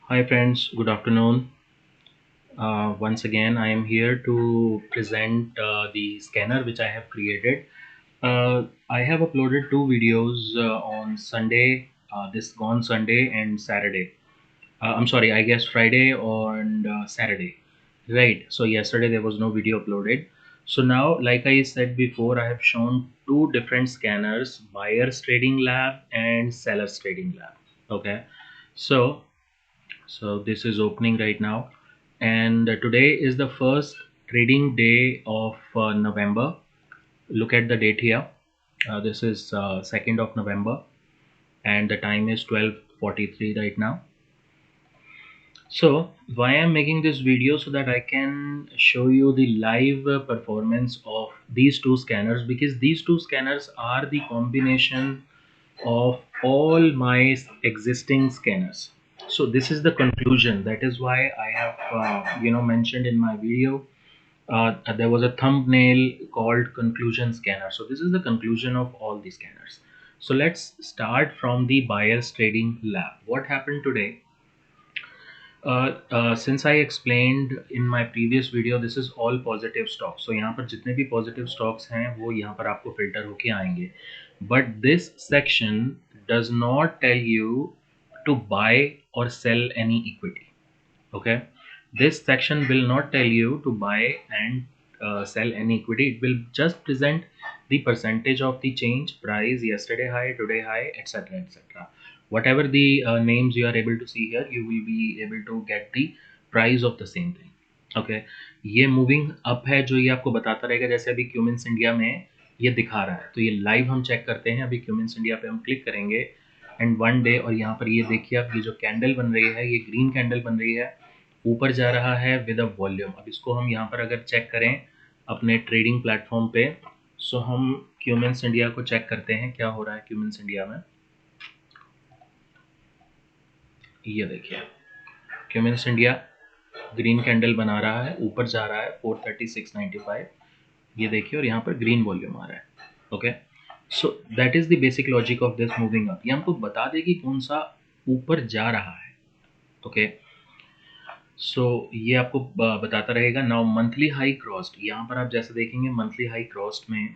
Hi friends, good afternoon. Once again, I am here to present the scanner which I have created. I have uploaded two videos on Sunday, this gone Sunday and Saturday. I'm sorry, I guess Friday and Saturday. Right, so yesterday there was no video uploaded. So now, like I said before, I have shown two different scanners, Buyers Trading Lab and Sellers Trading Lab. Okay, so this is opening right now, and today is the first trading day of November. Look at the date here. This is 2nd of November, and the time is 12:43 right now. So why I'm making this video, so that I can show you the live performance of these two scanners, because these two scanners are the combination of all my existing scanners. So this is the conclusion. That is why I have mentioned in my video, there was a thumbnail called conclusion scanner. So this is the conclusion of all the scanners. So let's start from the Buyers Trading Lab. What happened today? Since I explained in my previous video, this is all positive stocks. So यहाँ पर जितने भी positive stocks हैं वो यहाँ पर आपको filter होके आएंगे. But this section does not tell you to buy or sell any equity. Okay, this section will not tell you to buy and sell any equity. It will just present the percentage of the change, price, yesterday high, today high, etc, etc. Whatever the names you are able to see here, you will be able to get the price of the same thing. Okay, ये moving up है जो ये आपको बताता रहेगा. जैसे अभी Cummins India में ये दिखा रहा है, तो ये लाइव हम चेक करते हैं. अभी क्यूमिंस इंडिया पे हम क्लिक करेंगे एंड वन डे, और यहाँ पर ये देखिए आप, ये जो कैंडल बन रही है, ये ग्रीन कैंडल बन रही है, ऊपर जा रहा है विद अ वॉल्यूम. अब इसको हम यहाँ पर अगर चेक करें अपने ट्रेडिंग प्लेटफॉर्म पे, सो हम क्यूमिंस इंडिया को चेक करते हैं क्या हो रहा है क्यूमिंस इंडिया में. ये देखिए क्यूमिंस इंडिया ग्रीन कैंडल बना रहा है, ऊपर जा रहा है 436.95. ये देखिए, और यहाँ पर ग्रीन वॉल्यूम आ रहा है. Okay, so that is the basic logic of this moving up. ये हमको बता दे कि कौन सा ऊपर जा रहा है. ओके, सो ये आपको बताता रहेगा. नाउ मंथली हाई क्रॉस्ड, यहाँ पर आप जैसे देखेंगे मंथली हाई क्रॉस्ड में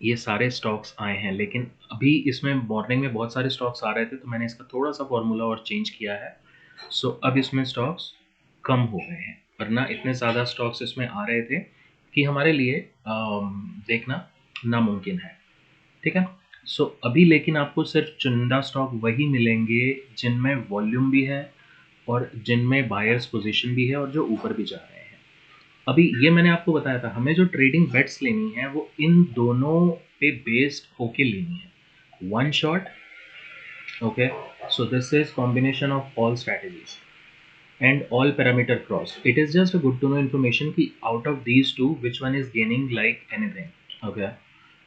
ये सारे स्टॉक्स आए हैं, लेकिन अभी इसमें मॉर्निंग में बहुत सारे स्टॉक्स आ रहे थे, तो मैंने इसका थोड़ा सा फॉर्मूला और चेंज किया है. सो अब इसमें स्टॉक्स कम हो गए हैं, वरना इतने ज़्यादा स्टॉक्स इसमें आ रहे थे कि हमारे लिए देखना नामुमकिन है. ठीक है, सो अभी लेकिन आपको सिर्फ चुनिंदा स्टॉक वही मिलेंगे जिनमें वॉल्यूम भी है और जिनमें बायर्स पोजीशन भी है और जो ऊपर भी जा रहे हैं. अभी ये मैंने आपको बताया था, हमें जो ट्रेडिंग बेट्स लेनी है वो इन दोनों पे बेस्ड होके लेनी है. One shot. Okay, so this is combination of all strategies and all parameter crossed. It is just a good to know information कि out of these two which one is gaining like anything. Okay,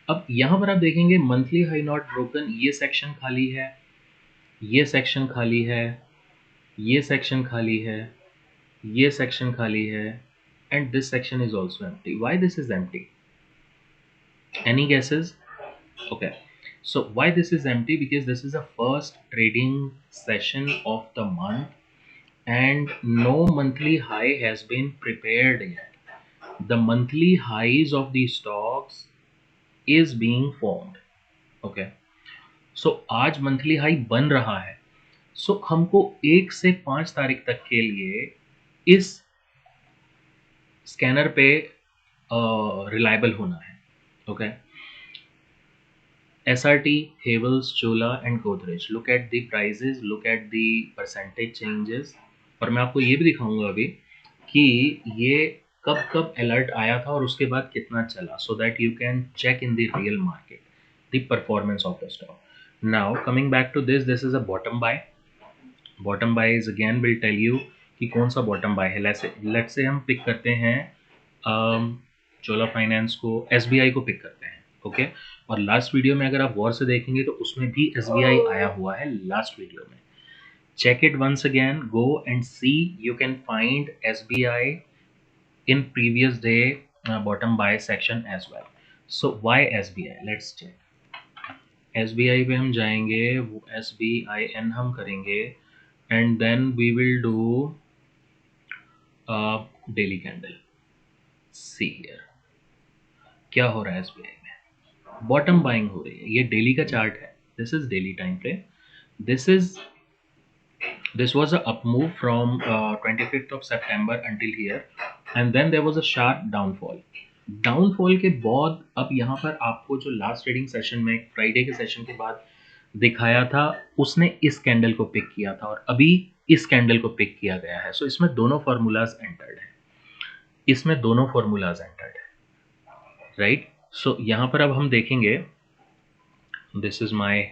अब यहाँ पर आप देखेंगे monthly high not broken, ये section खाली है, ये सेक्शन खाली है, ये सेक्शन खाली है, ये सेक्शन खाली है, and this section is also empty. Why this is empty? Any guesses? Okay, so why this is empty? Because this is the first trading session of the month and no monthly high has been prepared yet. The monthly highs of the stocks is being formed. Okay, so आज monthly high बन रहा है. सो हमको 1 से 5 तारीख तक के लिए इस स्कैनर पे रिलायबल होना है. Okay, SRT, Havels, Chola and Godrej. Look at the prices, look at the percentage changes. और मैं आपको ये भी दिखाऊंगा अभी कि ये कब कब अलर्ट आया था और उसके बाद कितना चला, so that you can check in the real market the performance of the stock. Now coming back to this is a bottom buy. Bottom buy is again will tell you कि कौन सा बॉटम बाय है. Let's say हम pick करते हैं चोला finance को, SBI को pick करते हैं. ओके, और लास्ट वीडियो में अगर आप गौर से देखेंगे तो उसमें भी SBI आया हुआ है लास्ट वीडियो में. Check it once again, go and see, you can find SBI in previous day bottom buy section as well. So why SBI? Let's check. SBI पे हम जाएंगे, वो SBIN हम करेंगे, and then we will do a daily candle. See here क्या हो रहा है SBI में, बॉटम बाइंग हो रही है, ये डेली का चार्ट है, this is daily time frame, this was a up move from 25th of September until here, and then there was a sharp downfall के बाद अब यहाँ पर आपको जो लास्ट ट्रेडिंग सेशन में फ्राइडे के सेशन के बाद दिखाया था, उसने इस कैंडल को पिक किया था और अभी इस कैंडल को पिक किया गया है। सो इसमें दोनों फार्मूलाज एंटर्ड है, राइट। सो यहाँ पर अब हम देखेंगे, this is my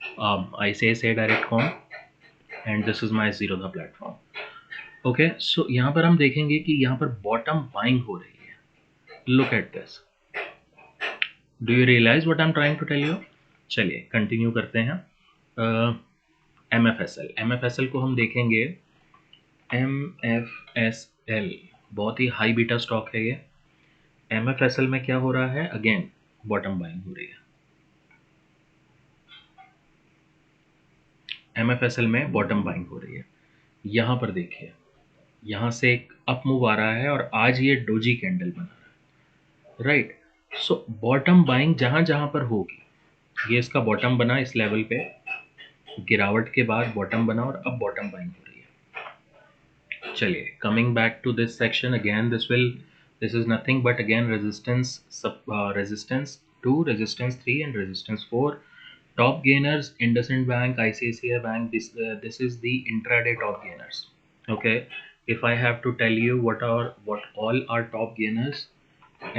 ICICI direct com and this is my Zerodha platform. Okay, so यहाँ पर हम देखेंगे कि यहाँ पर बॉटम बाइंग हो रही है। Look at this, do you realise what I am trying to tell you? चलिए कंटिन्यू करते हैं। MFSL को हम देखेंगे। MFSL बहुत ही हाई बीटा स्टॉक है ये। MFSL में क्या हो रहा है, अगेन बॉटम बाइंग हो रही है। MFSL में बॉटम बाइंग हो रही है। यहाँ पर देखिए, यहाँ से एक अप मूव आ रहा है और आज ये डोजी कैंडल बना रहा है, राइट। सो बॉटम बाइंग जहां जहां पर होगी, ये इसका बॉटम बना इस लेवल पे, गिरावट के बाद बॉटम बना और अब बॉटम बाइंग हो रही है। चलिए coming back to this section, again this is nothing but again resistance 2, resistance 3 and resistance 4। top gainers IndusInd Bank, ICICI Bank, this is the intraday top gainers. Okay, if I have to tell you what all are top gainers,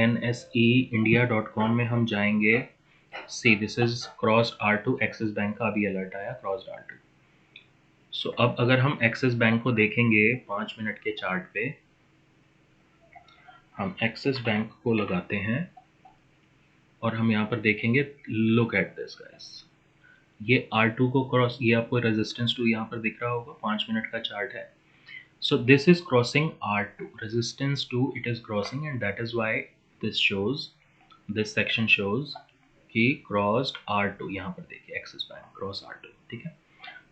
NSEindia.com में हम जाएंगे। See, this is crossed R2, axis bank का अभी alert आया, crossed R2। सो अब अगर हम axis bank को देखेंगे 5 मिनट के चार्ट पे, हम एक्सिस बैंक को लगाते हैं और हम यहाँ पर देखेंगे, लुक एट दिस गाइस, ये R2 को क्रॉस, ये आपको रेजिस्टेंस 2 यहाँ पर दिख रहा होगा, 5 मिनट का चार्ट है। सो this is crossing R2, resistance 2 it is crossing, and that is why this section shows कि क्रॉस्ड R2। यहाँ पर देखिए एक्सिस बैंक क्रॉस R2, ठीक है।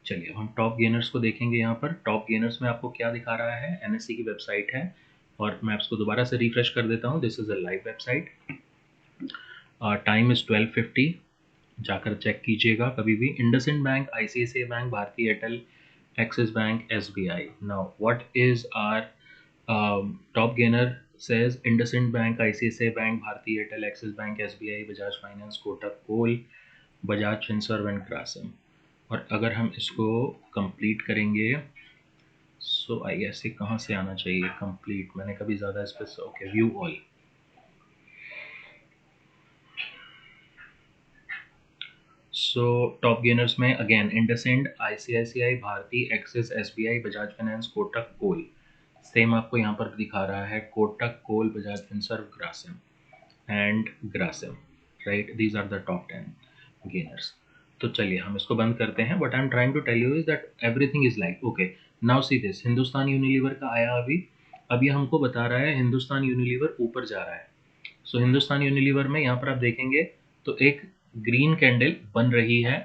चलिए अब हम टॉप गेनर्स को देखेंगे। यहाँ पर टॉप गेनर्स में आपको क्या दिखा रहा है, NSE की वेबसाइट है और मैं आपको दोबारा से रिफ्रेश कर देता हूँ। This is a live website, time is 12:50, जाकर चेक कीजिएगा कभी भी। IndusInd bank, ICICI bank, Bharti Airtel, Axis bank, SBI। Now what is our top gainer says IndusInd bank, ICICI bank, Bharti Airtel, Axis bank, SBI, Bajaj finance, Kotak coal, Bajaj Finserv and Grasim. और अगर हम इसको complete करेंगे, सो I guess ये कहाँ से आना चाहिए कंप्लीट, मैंने कभी ज़्यादा इस पर, okay, view all. So top gainers में again IndusInd, ICICI, Bharti, Axis, SBI, Bajaj finance, Kotak coal, same आपको यहाँ पर दिखा रहा है, Kotak coal, Bajaj Finserv, Grasim and Grasim, right. These are the top 10 gainers. तो चलिए हम इसको बंद करते हैं। What I am trying to tell you is that everything is like okay. Now see this, Hindustan Unilever का आया अभी हमको बता रहा है हिंदुस्तान यूनिलीवर ऊपर जा रहा है। सो हिंदुस्तान यूनिलीवर में यहाँ पर आप देखेंगे तो एक ग्रीन कैंडल बन रही है,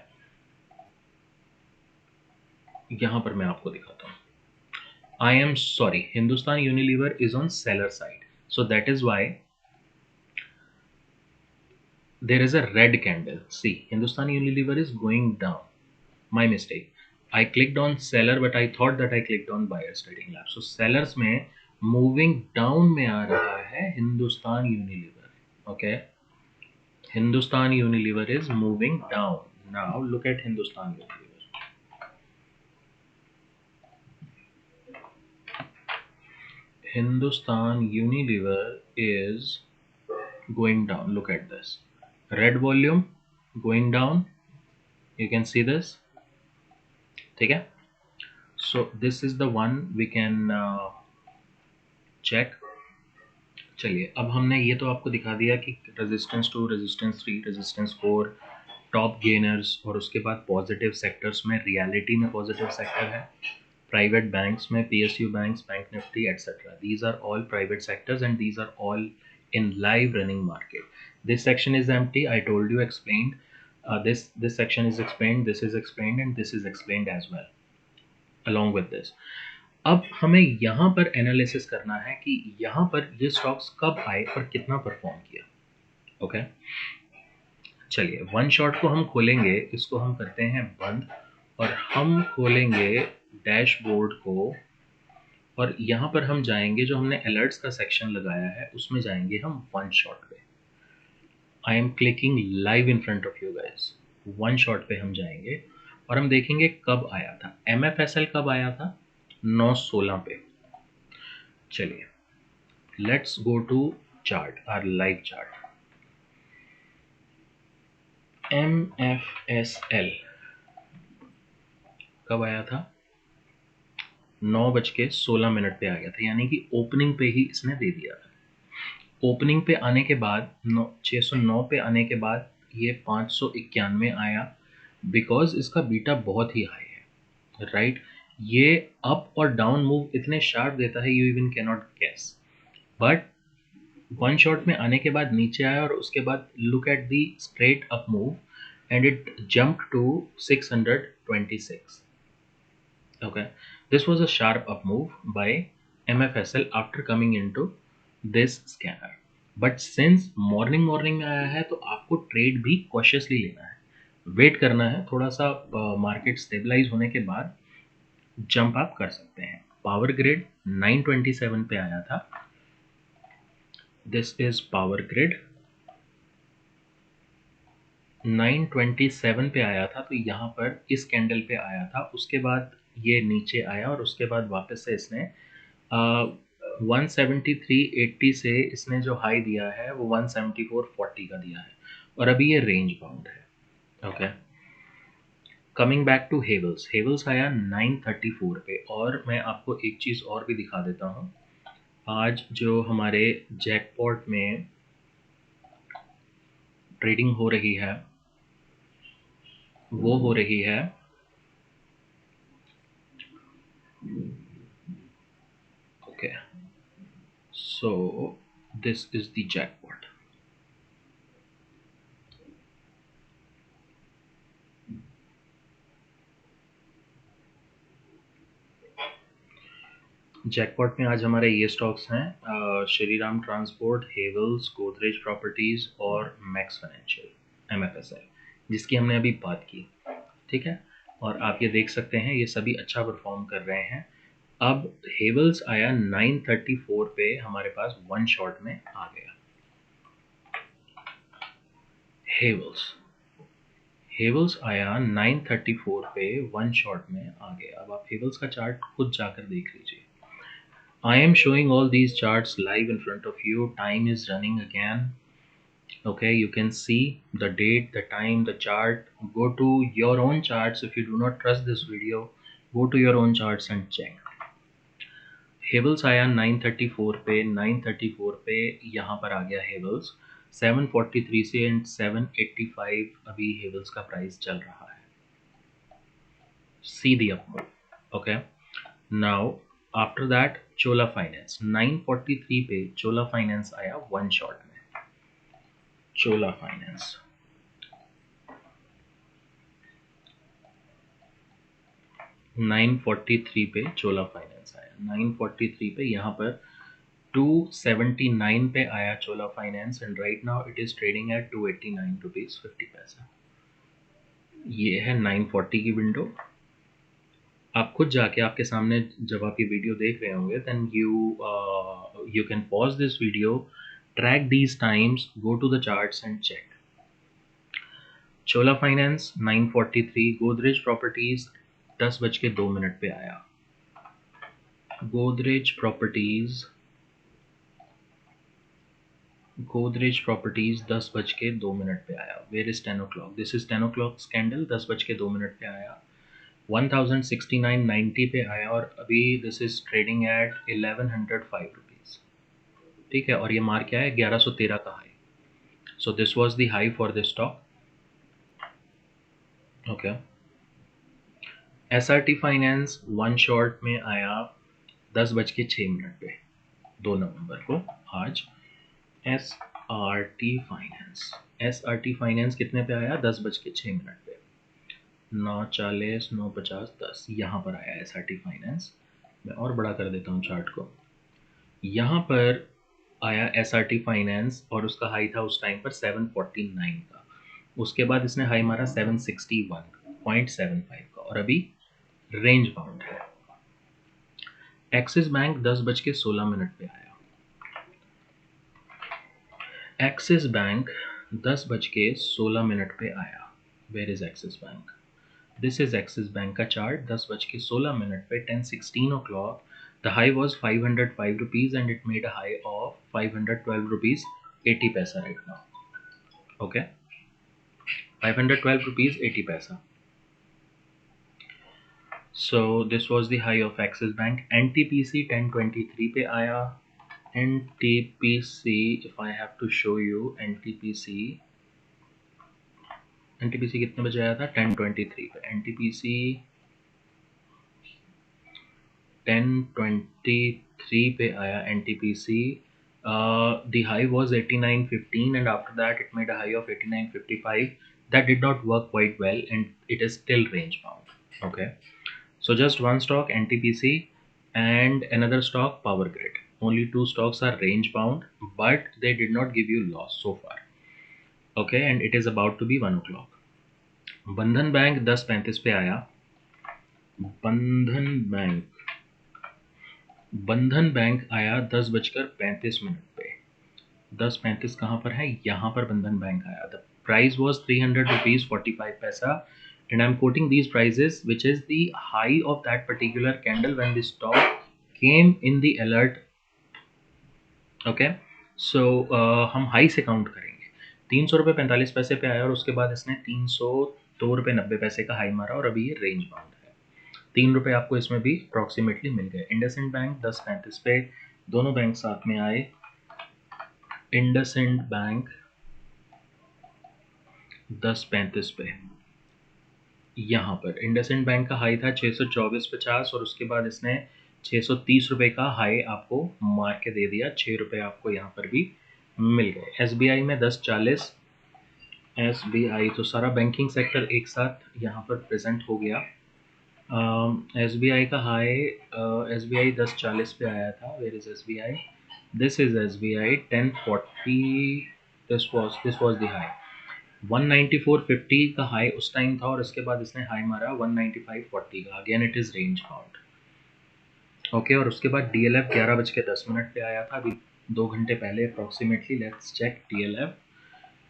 यहाँ पर मैं आपको दिखाता हूँ। I am sorry, Hindustan Unilever is on seller side, so that is why there is a red candle. See, Hindustan Unilever is going down. My mistake. I clicked on seller, but I thought that I clicked on buyers trading lab. So sellers में moving down में आ रहा है Hindustan Unilever. Okay, Hindustan Unilever is moving down. Now look at Hindustan Unilever. Hindustan Unilever is going down. Look at this. Red volume going down, you can see this, ठीक है। so this is the one we can check। चलिए अब हमने ये तो आपको दिखा दिया कि resistance 2, resistance 3, resistance 4, top gainers, और उसके बाद पॉजिटिव सेक्टर्स में, रियलिटी में पॉजिटिव सेक्टर है, प्राइवेट बैंक्स में, PSU banks, bank Nifty etcetera, these are all private sectors and these are all in live running market. This section is empty, I told you, explained, this section is explained, this is explained, and this is explained as well. along with this. अब हमें यहाँ पर analysis करना है कि यहाँ पर ये स्टॉक्स कब आए और कितना परफॉर्म किया. ओके, चलिए वन शॉट को हम खोलेंगे, इसको हम करते हैं बंद और हम खोलेंगे डैशबोर्ड को और यहाँ पर हम जाएंगे, जो हमने अलर्ट्स का सेक्शन लगाया है उसमें जाएंगे हम वन शॉट पे. I am clicking live in front of you guys. One shot पे हम जाएंगे और हम देखेंगे कब आया था. MFSL कब आया था? 9/16 पे. चलिए let's go to chart, our live chart. MFSL कब आया था? 9:16 पे आ गया था, यानी कि ओपनिंग पे ही इसने दे दिया था. ओपनिंग पे आने के बाद 609 पे आने के बाद ये 591 आया, बिकॉज इसका बीटा बहुत ही हाई है, राइट. ये अप और डाउन मूव इतने शार्प देता है, you even can not guess. But one shot में आने के बाद नीचे आया और उसके बाद look at the straight up move and it jump to 626. Okay, this was a sharp up move by MFSL after coming into this scanner. But since morning में आया है तो आपको ट्रेड भी कॉशियसली लेना है, वेट करना है थोड़ा सा, मार्केट स्टेबलाइज होने के बाद जंप आप कर सकते हैं. पावर ग्रिड 927 पे आया था. दिस इज पावर ग्रिड 927 पे आया था, तो यहाँ पर इस कैंडल पे आया था. उसके बाद ये नीचे आया और उसके बाद वापस से इसने 173.80 से इसने जो हाई दिया है वो 174.40 का दिया है और अभी ये रेंज बाउंड है. Okay, coming back to Havells. Havells आया 934 पे. और मैं आपको एक चीज़ और भी दिखा देता हूँ. आज जो हमारे जैकपॉट में ट्रेडिंग हो रही है वो हो रही है okay, so this is the jackpot. Jackpot में आज हमारे ये स्टॉक्स हैं, श्रीराम ट्रांसपोर्ट, हेवल्स, गोदरेज प्रॉपर्टीज और मैक्स फाइनेंशियल, MFSL, जिसकी हमने अभी बात की. ठीक है, और आप ये देख सकते हैं ये सभी अच्छा परफॉर्म कर रहे हैं. अब हेवल्स आया 934 पे, हमारे पास वन शॉट में आ गया. हेवल्स आया 934 पे वन शॉट में आ गया. अब आप हेवल्स का चार्ट खुद जाकर देख लीजिए. I am showing all these charts live in front of you. Time is running again. Okay, you can see the date, the time, the chart. Go to your own charts. If you do not trust this video, go to your own charts and check. Havells आया 934 पे. 934 पे यहाँ पर आ गया हेवल्स. 743 से and 785 अभी हेवल्स का price चल रहा है. See the up move. Okay, now after that Chola finance 943 पे. चोला फाइनेंस आया वन शॉट में. चोला फाइनेंस 943 पे चोला फाइनेंस आया. 943 पे यहाँ पर 279 पे आया Chola finance and right now it is trading at 289 rupees 50 paisa. ये है 940 की विंडो. आप खुद जाके आपके सामने जब आप ये वीडियो देख रहे होंगे then you can pause this video, track these times, go to the charts and check. Chola finance 943. Godrej properties 10:02 पे आया. गोदरेज प्रॉपर्टीज 10:02 पे आया. Where is 10 o'clock? This is 10 o'clock candle. 10:02 पे आया. 1069.90 पे आया और अभी this is trading at 1105 rupees. ठीक है, और ये मार्क क्या है? 1113 का high. So this was the high for this stock. Okay, SRT finance one shot में आया 10:06 पे 2 नवंबर को आज. SRT फाइनेंस कितने पे आया? 10:06 पे. 940, 950, 10 यहाँ पर आया SRT फाइनेंस। मैं और बड़ा कर देता हूँ चार्ट को। यहाँ पर आया SRT फाइनेंस और उसका हाई था उस टाइम पर 749 का। उसके बाद इसने हाई मारा 761.75 का और अभी रेंज बाउंड है। एक्सिस बैंक 10:16 पे आया। एक्सिस बैंक 10:16 पे आया। Where is Axis bank? This is Axis bank का चार्ट 10:16 पे 10:16 o'clock. The high was 505 rupees and it made a high of 512 rupees 80 paisa right now. Okay, 512 rupees 80 paisa. So this was the high of Axis Bank. NTPC 1023 पे आया। NTPC, if I have to show you NTPC कितने बजे आया था? 1023 पे। NTPC 1023 पे आया। NTPC the high was 89.15 and after that it made a high of 89.55. That did not work quite well and it is still range bound. Okay, so just one stock NTPC and another stock Power Grid. Only two stocks are range bound, but they did not give you loss so far. Okay, and it is about to be 1 o'clock. बंधन bank 10:35 पे आया। बंधन bank आया 10:35 पे। 10:35 कहाँ पर है? यहाँ पर बंधन बैंक आया। द प्राइस वॉज 300 रुपीज 45 पैसा and I'm quoting these prices which is the high of that particular candle when the stock came in the alert. Okay, so हम हाई से काउंट करेंगे। 300 रुपये 45 पैसे पे आया और उसके बाद इसने 302 रुपये 90 पैसे का हाई मारा और अभी ये रेंज बाउंड है। 3 रुपये आपको इसमें भी अप्रॉक्सीमेटली मिल गए। इंडसइंड बैंक 10:35 पे, दोनों बैंक साथ में आए। इंडसइंड बैंक 10:35 पे, यहाँ पर इंडसइंड बैंक का हाई था 624.50 और उसके बाद इसने 630 रुपये का हाई आपको मार के दे दिया। 6 रुपये आपको यहाँ पर भी मिल गए। SBI में 10:40। SBI तो सारा बैंकिंग सेक्टर एक साथ यहाँ पर प्रेजेंट हो गया। SBI का हाई SBI 10:40 पे आया था। Where is SBI? This is SBI 10:40। This was the high. 194.50 का हाई उस टाइम था और उसके बाद इसने हाई मारा 195.40 का। Again it is range bound. Okay, और उसके बाद DLF 11:10 पे आया था, अभी 2 घंटे पहले अप्रॉक्सीमेटली। लेट्स चेक DLF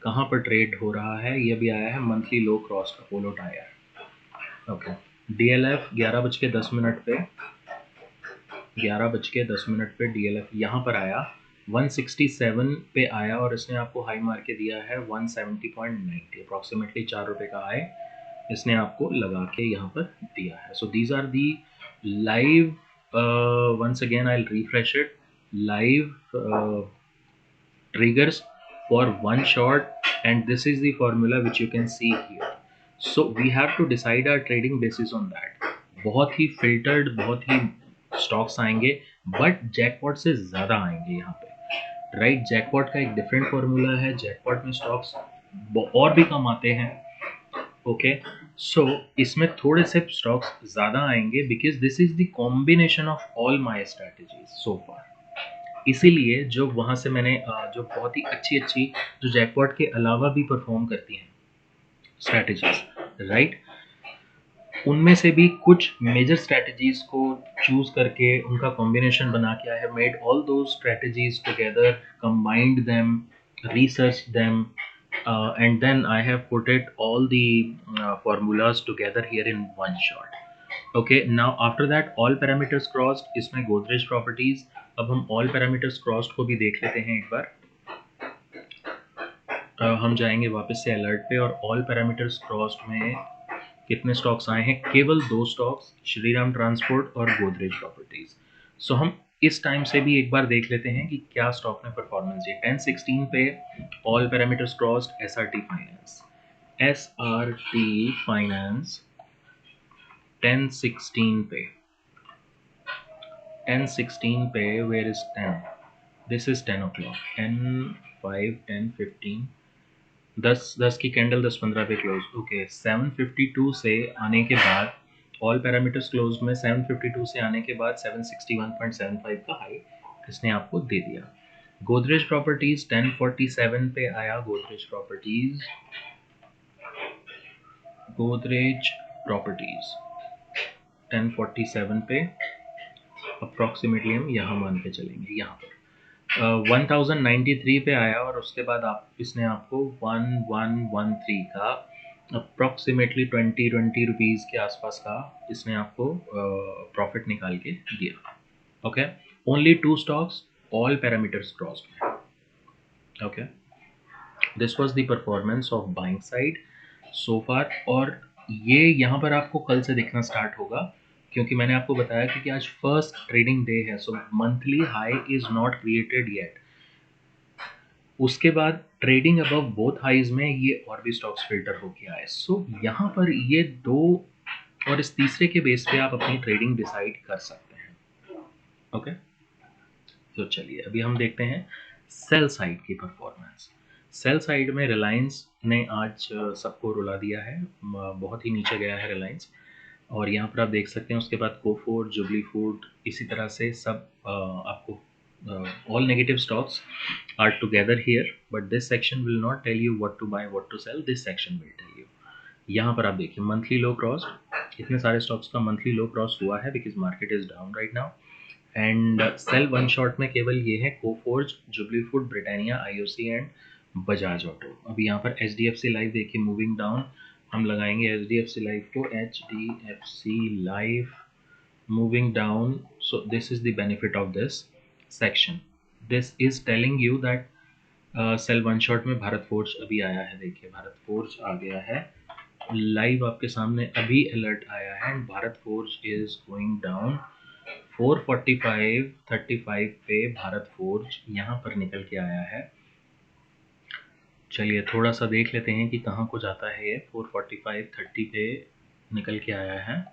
कहाँ पर ट्रेड हो रहा है। ये भी आया है मंथली लो क्रॉस का पोलो टायर। ओके, DLF 11:10 पे 11:10 पे DLF यहाँ पर आया। 167 पे आया और इसने आपको हाई मार के दिया है 170.90। अप्रॉक्सीमेटली 4 रुपये का हाई इसने आपको लगा के यहाँ पर दिया है। So these are the live, once again I refresh it, live triggers for one shot and this is the formula which you can see here. So we have to decide our trading basis on that. बहुत ही filtered, बहुत ही stocks आएंगे but jackpot से ज़्यादा आएंगे यहाँ पे, right? jackpot का एक different formula है। jackpot में stocks और भी कम आते हैं। ओके, सो इसमें थोड़े से stocks ज़्यादा आएंगे because this is the combination of all my strategies so far. इसीलिए जो वहाँ से मैंने जो बहुत ही अच्छी जो जैकपॉट के अलावा भी परफॉर्म करती हैं स्ट्रैटेजीज, राइट, उनमें से भी कुछ मेजर स्ट्रैटेजीज को चूज करके उनका कॉम्बिनेशन बना के I have made all those strategies together, combined them, research them, and then I have put it all the formulas together here in one shot. Okay, now after that all parameters crossed, इसमें Godrej properties. अब हम all parameters crossed को भी देख लेते हैं एक बार। हम जाएंगे वापस से अलर्ट पे और all parameters crossed में कितने स्टॉक्स आए हैं? केवल 2 स्टॉक्स, श्रीराम ट्रांसपोर्ट और गोदरेज प्रॉपर्टीज। सो हम इस टाइम से भी एक बार देख लेते हैं कि क्या स्टॉक ने परफॉर्मेंस दी। 10:16 पे all parameters crossed. SRT finance 10:16 पे 10:16 पे where is 10? This is 10 o'clock। 10, 5, 10, 15, 10 की कैंडल 10-15 पे क्लोज। ओके, 752 से आने के बाद ऑल पैरामीटर्स क्लोज में 752 से आने के बाद 761.75 का हाई इसने आपको दे दिया। गोदरेज प्रॉपर्टीज 1047 पे आया। गोदरेज प्रॉपर्टीज 1047 पे अप्रॉक्सीमेटली हम यहाँ मान के चलेंगे। यहाँ पर 1093 पे आया और उसके बाद इसने आपको 1113 का अप्रॉक्सीमेटली 20 रुपीज़ के आसपास का इसने आपको प्रॉफिट निकाल के दिया। Okay, only 2 stocks, all parameters crossed. Okay, this was the performance of buying side so far. और ये यहाँ पर आपको कल से दिखना स्टार्ट होगा, क्योंकि मैंने आपको बताया कि आज फर्स्ट ट्रेडिंग डे है, सो monthly high is not created yet. उसके बाद ट्रेडिंग अबव बोथ हाइज में ये और भी स्टॉक्स फिल्टर होके आए। सो यहाँ पर ये दो और इस तीसरे के बेस पे आप अपनी ट्रेडिंग डिसाइड कर सकते हैं। ओके, तो चलिए अभी हम देखते हैं सेल साइड की परफॉर्मेंस। सेल साइड में रिलायंस ने आज सबको रुला दिया है, बहुत ही नीचे गया है रिलायंस। और यहाँ पर आप देख सकते हैं उसके बाद कोफोर, जुबली फूड, इसी तरह से सब आपको all negative stocks are together here, but this section will not tell you what to buy, what to sell. This section will tell you. यहाँ पर आप देखिए मंथली लो क्रॉस, इतने सारे स्टॉक्स का मंथली लो क्रॉस हुआ है because market is down right now. And sell one shot में केवल ये है Coforge, Jubilee food, Britannia, IOC and Bajaj auto. अभी यहाँ पर HDFC लाइफ देखिए मूविंग डाउन, हम लगाएंगे HDFC लाइफ को, HDFC life moving down. So this is the benefit of this section. This is telling you that sell one shot में Bharat forge अभी आया है। देखिए भारत फोर्ज आ गया है लाइव आपके सामने, अभी अलर्ट आया है and Bharat forge is going down 445.35 पे भारत फोर्ज यहाँ पर निकल के आया है। चलिए थोड़ा सा देख लेते हैं कि कहाँ को जाता है ये। 445.30 पे निकल के आया है,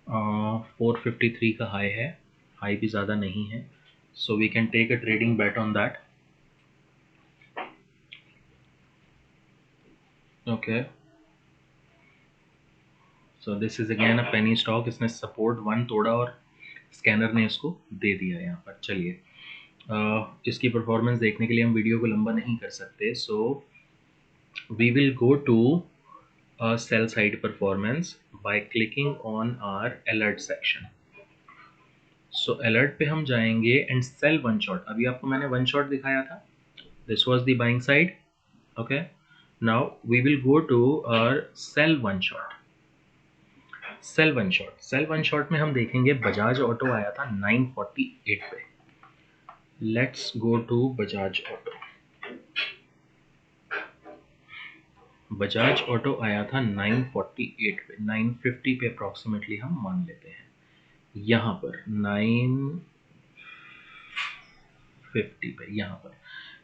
453 का हाई है, हाई भी ज़्यादा नहीं है, so we can take a trading bet on that. Okay, so this is again a penny stock. इसने सपोर्ट 1 तोड़ा और स्कैनर ने इसको दे दिया यहाँ पर। चलिए इसकी परफॉर्मेंस देखने के लिए हम वीडियो को लंबा नहीं कर सकते, so we will go to sell side performance by clicking on our alert section. So alert पे हम जाएंगे एंड सेल वन शॉट, अभी आपको मैंने वन शॉट दिखाया था, this was the buying side. Okay, now we will go to our sell one shot. Sell one shot में हम देखेंगे बजाज ऑटो आया था 948 पे। Let's go to Bajaj auto. Bajaj auto आया था 948 पे, 950 पे अप्रॉक्सीमेटली हम मान लेते हैं। यहाँ पर 950 पे यहाँ पर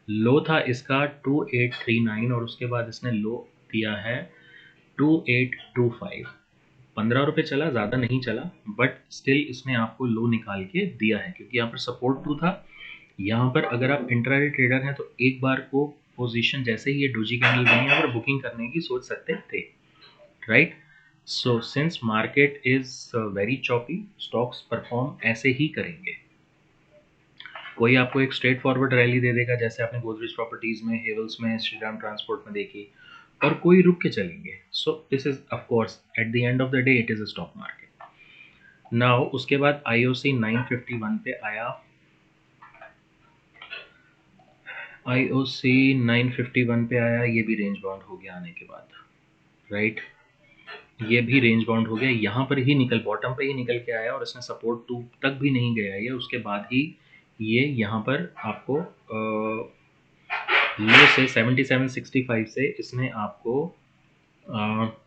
लो था इसका 2839 और उसके बाद इसने लो दिया है 2825। 15 रुपये चला, ज़्यादा नहीं चला, बट स्टिल इसने आपको लो निकाल के दिया है क्योंकि यहाँ पर सपोर्ट 2 था। यहाँ पर अगर आप इंट्राडे ट्रेडर हैं तो एक बार को पोजीशन जैसे ही ये डोजी कैंडल बनी यहाँ पर बुकिंग करने की सोच सकते थे, right. So since market is very choppy, stocks perform ऐसे ही करेंगे। कोई आपको एक स्ट्रेट फॉरवर्ड रैली दे देगा जैसे आपने गोदरेज प्रॉपर्टीज में, हेवल्स में, श्रीराम ट्रांसपोर्ट में देखी, और कोई रुक के चलेंगे। सो this is of course at the end of the day it is a stock market. Now उसके बाद आईओसी 951 पे आया, आईओसी 951 पे आया, ये भी रेंज बाउंड हो गया आने के बाद, राइट, ये भी रेंज बाउंड हो गया, यहाँ पर ही निकल, बॉटम पे ही निकल के आया और इसने सपोर्ट 2 तक भी नहीं गया ये, उसके बाद ही ये यहाँ पर आपको लो से 7765 से इसने आपको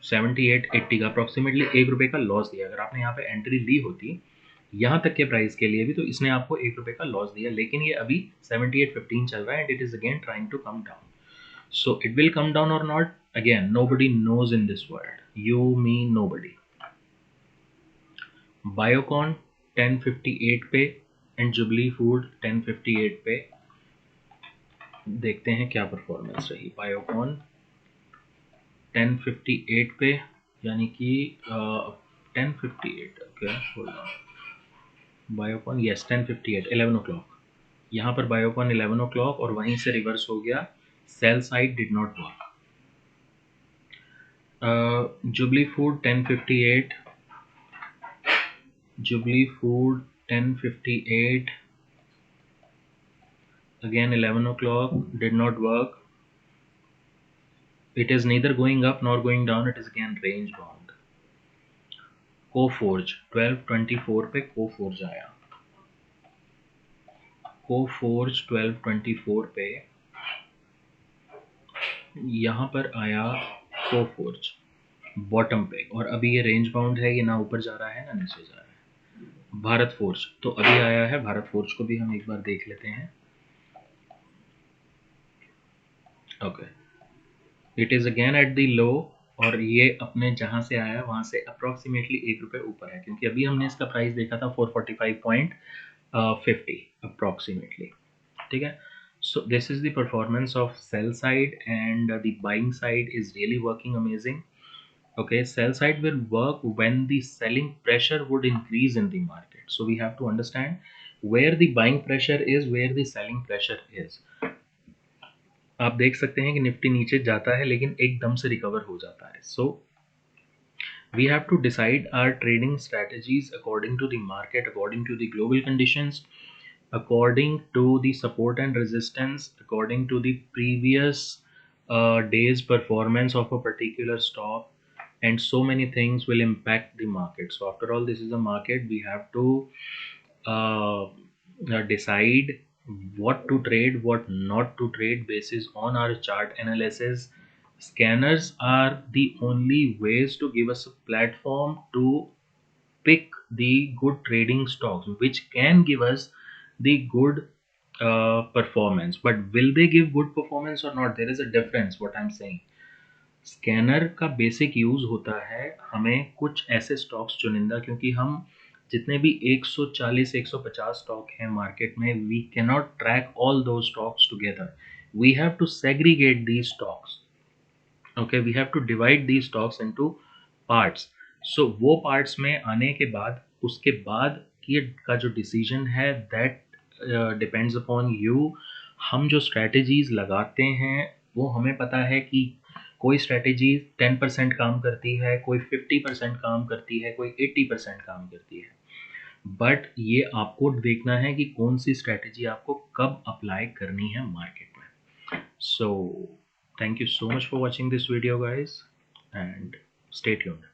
7880 का अप्रॉक्सीमेटली ₹1 का लॉस दिया। अगर आपने यहाँ पे एंट्री ली होती यहाँ तक के प्राइस के लिए भी तो इसने आपको ₹1 का लॉस दिया, लेकिन ये अभी 7815 चल रहा है and it is again trying to come down. So it will come down or not, again nobody knows in this world, you, me, nobody. Biocon 1058 पे एंड जुबली फूड 1058 पे, देखते हैं क्या परफॉर्मेंस रही। बायोकॉन 10:58 पे, यानी कि 10:58, okay hold on, bye open, yes 10:58, 11 o'clock, यहाँ पर बाय ओपन 11 o'clock और वहीं से रिवर्स हो गया, sell side did not work. Jubilee food 10:58, jubilee food 10:58, again 11 o'clock, did not work. It is neither going up nor going down, it is again range bound. Coforge 12:24 पे Coforge आया, Coforge 12:24 पे यहाँ पर आया Coforge bottom पे, और अभी ये रेंज बाउंड है, ये ना ऊपर जा रहा है ना नीचे जा रहा है। भारत फोर्ज तो अभी आया है, भारत फोर्ज को भी हम एक बार देख लेते हैं। Okay, it is again at the low, और ये अपने जहां से आया वहां से अप्रोक्सीमेटली ₹1 ऊपर है, क्योंकि अभी हमने इसका प्राइस देखा था 445.50 अप्रोक्सीमेटली, ठीक है। So this is the performance of sell side, and the buying side is really working amazing. Okay, sell side will work when the selling pressure would increase in the market. So we have to understand where the buying pressure is, where the selling pressure is. आप देख सकते हैं कि Nifty नीचे जाता है लेकिन एकदम से रिकवर हो जाता है। So we have to decide our trading strategies according to the market, according to the global conditions, according to the support and resistance, according to the previous day's performance of a particular stock, and so many things will impact the market. So after all, this is a market. We have to decide what to trade, what not to trade basis on our chart analysis. Scanners are the only ways to give us a platform to pick the good trading stocks which can give us the good performance. But will they give good performance or not? There is a difference, what I'm saying. Scanner का basic use होता है हमें कुछ ऐसे stocks चुनिंदा, क्योंकि हम जितने भी 140 150 स्टॉक हैं मार्केट में, we can not track all those stocks together, we have to segregate the stocks, okay, we have to divide the stocks into parts. So वो पार्ट्स में आने के बाद, उसके बाद ये का जो डिसीजन है दैट डिपेंड्स अपॉन यू। हम जो स्ट्रैटेजीज लगाते हैं वो हमें पता है कि कोई स्ट्रैटेजी 10% काम करती है, कोई 50% काम करती है, कोई 80% काम करती है, बट ये आपको देखना है कि कौन सी स्ट्रैटेजी आपको कब अप्लाई करनी है मार्केट में। So thank you so much for watching this video, guys, and stay tuned.